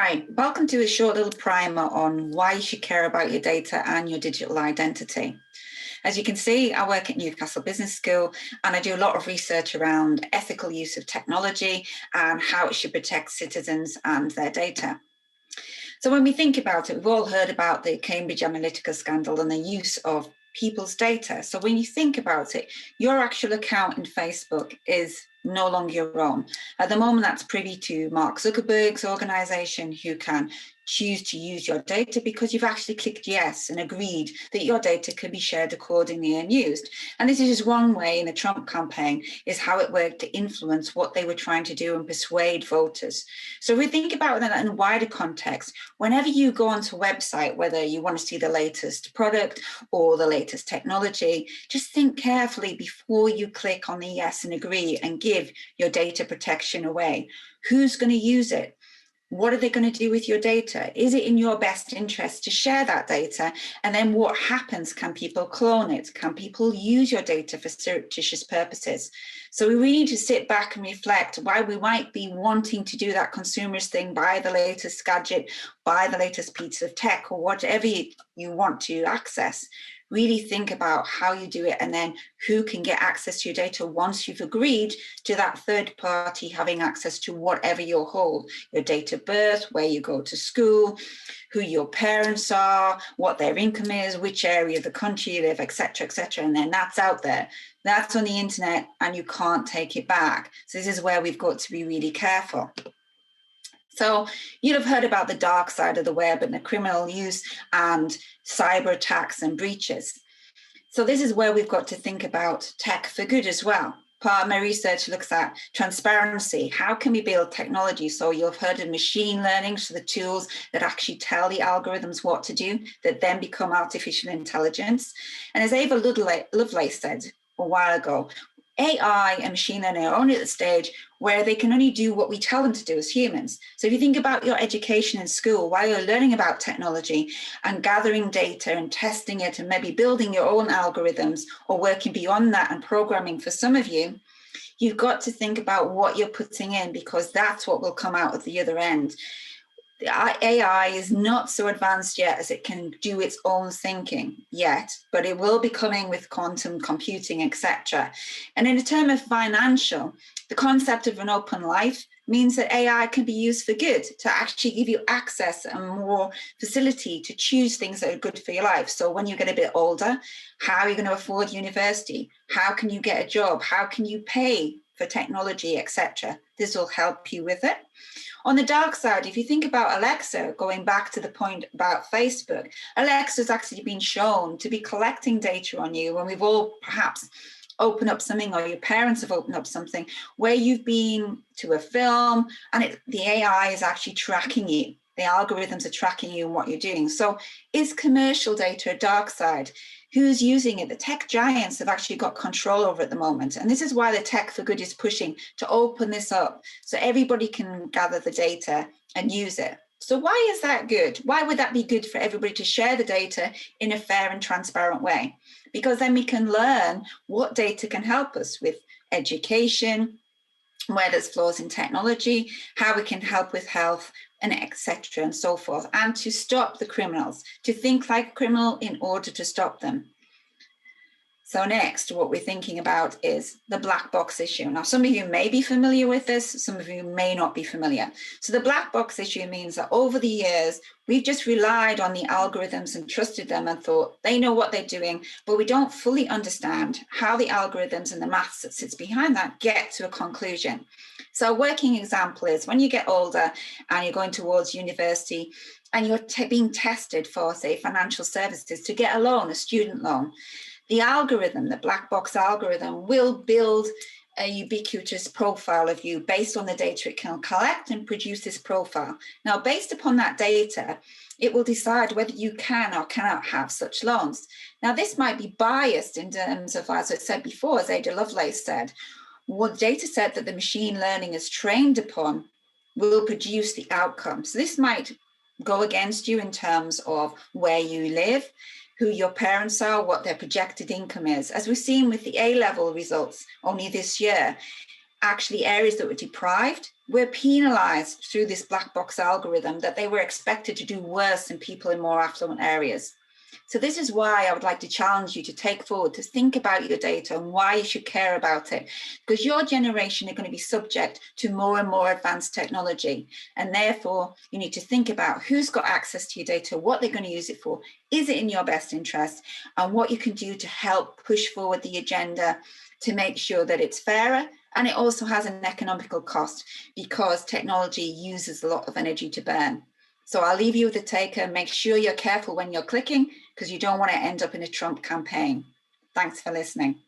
Hi, welcome to a short little primer on why you should care about your data and your digital identity. As you can see, I work at Newcastle Business School and I do a lot of research around ethical use of technology and how it should protect citizens and their data. So when we think about it, we've all heard about the Cambridge Analytica scandal and the use of people's data. So when you think about it, your actual account in Facebook is no longer your own. At the moment, that's privy to Mark Zuckerberg's organization, who can choose to use your data because you've actually clicked yes and agreed that your data can be shared accordingly and used. And this is just one way in the Trump campaign, is how it worked to influence what they were trying to do and persuade voters. So if we think about that in a wider context, whenever you go onto a website, whether you want to see the latest product or the latest technology, just think carefully before you click on the yes and agree and give your data protection away. Who's going to use it? What are they going to do with your data? Is it in your best interest to share that data? And then what happens? Can people clone it? Can people use your data for surreptitious purposes? So we really need to sit back and reflect why we might be wanting to do that consumerist thing, buy the latest gadget, buy the latest piece of tech, or whatever you want to access. Really think about how you do it and then who can get access to your data once you've agreed to that third party having access to whatever you hold, your date of birth, where you go to school, who your parents are, what their income is, which area of the country you live, etc., etc. And then that's out there. That's on the internet and you can't take it back. So this is where we've got to be really careful. So you'll have heard about the dark side of the web and the criminal use and cyber attacks and breaches. So this is where we've got to think about tech for good as well. Part of my research looks at transparency. How can we build technology? So you've heard of machine learning, so the tools that actually tell the algorithms what to do, that then become artificial intelligence. And as Ava Lovelace said a while ago, AI and machine learning are only at the stage where they can only do what we tell them to do as humans. So if you think about your education in school, while you're learning about technology and gathering data and testing it and maybe building your own algorithms or working beyond that and programming for some of you, you've got to think about what you're putting in, because that's what will come out at the other end. The AI is not so advanced yet as it can do its own thinking yet, but it will be coming with quantum computing, etc. And in a term of financial, the concept of an open life means that AI can be used for good, to actually give you access and more facility to choose things that are good for your life. So when you get a bit older, how are you going to afford university? How can you get a job? How can you pay for technology, etc.? This will help you with it. On the dark side, if you think about Alexa, going back to the point about Facebook, Alexa's actually been shown to be collecting data on you when we've all perhaps opened up something, or your parents have opened up something where you've been to a film and the AI is actually tracking you. The algorithms are tracking you and what you're doing. So is commercial data a dark side? Who's using it? The tech giants have actually got control over it at the moment. And this is why the Tech for Good is pushing to open this up so everybody can gather the data and use it. So why is that good? Why would that be good for everybody to share the data in a fair and transparent way? Because then we can learn what data can help us with education, where there's flaws in technology, how we can help with health, and etc. and so forth, and to stop the criminals, to think like a criminal in order to stop them. So next, what we're thinking about is the black box issue. Now, some of you may be familiar with this, some of you may not be familiar. So the black box issue means that over the years, we've just relied on the algorithms and trusted them and thought they know what they're doing, but we don't fully understand how the algorithms and the maths that sits behind that get to a conclusion. So a working example is when you get older and you're going towards university and you're being tested for, say, financial services to get a loan, a student loan. The algorithm, the black box algorithm, will build a ubiquitous profile of you based on the data it can collect and produce this profile. Now, based upon that data, it will decide whether you can or cannot have such loans. Now, this might be biased in terms of, as I said before, as Ada Lovelace said, what data set that the machine learning is trained upon will produce the outcome. So this might go against you in terms of where you live, who your parents are, what their projected income is. As we've seen with the A-level results only this year, actually areas that were deprived were penalized through this black box algorithm, that they were expected to do worse than people in more affluent areas. So this is why I would like to challenge you to take forward, to think about your data and why you should care about it, because your generation are going to be subject to more and more advanced technology. And therefore, you need to think about who's got access to your data, what they're going to use it for, is it in your best interest, and what you can do to help push forward the agenda to make sure that it's fairer. And it also has an economical cost because technology uses a lot of energy to burn. So I'll leave you with the taker. Make sure you're careful when you're clicking, because you don't want to end up in a Trump campaign. Thanks for listening.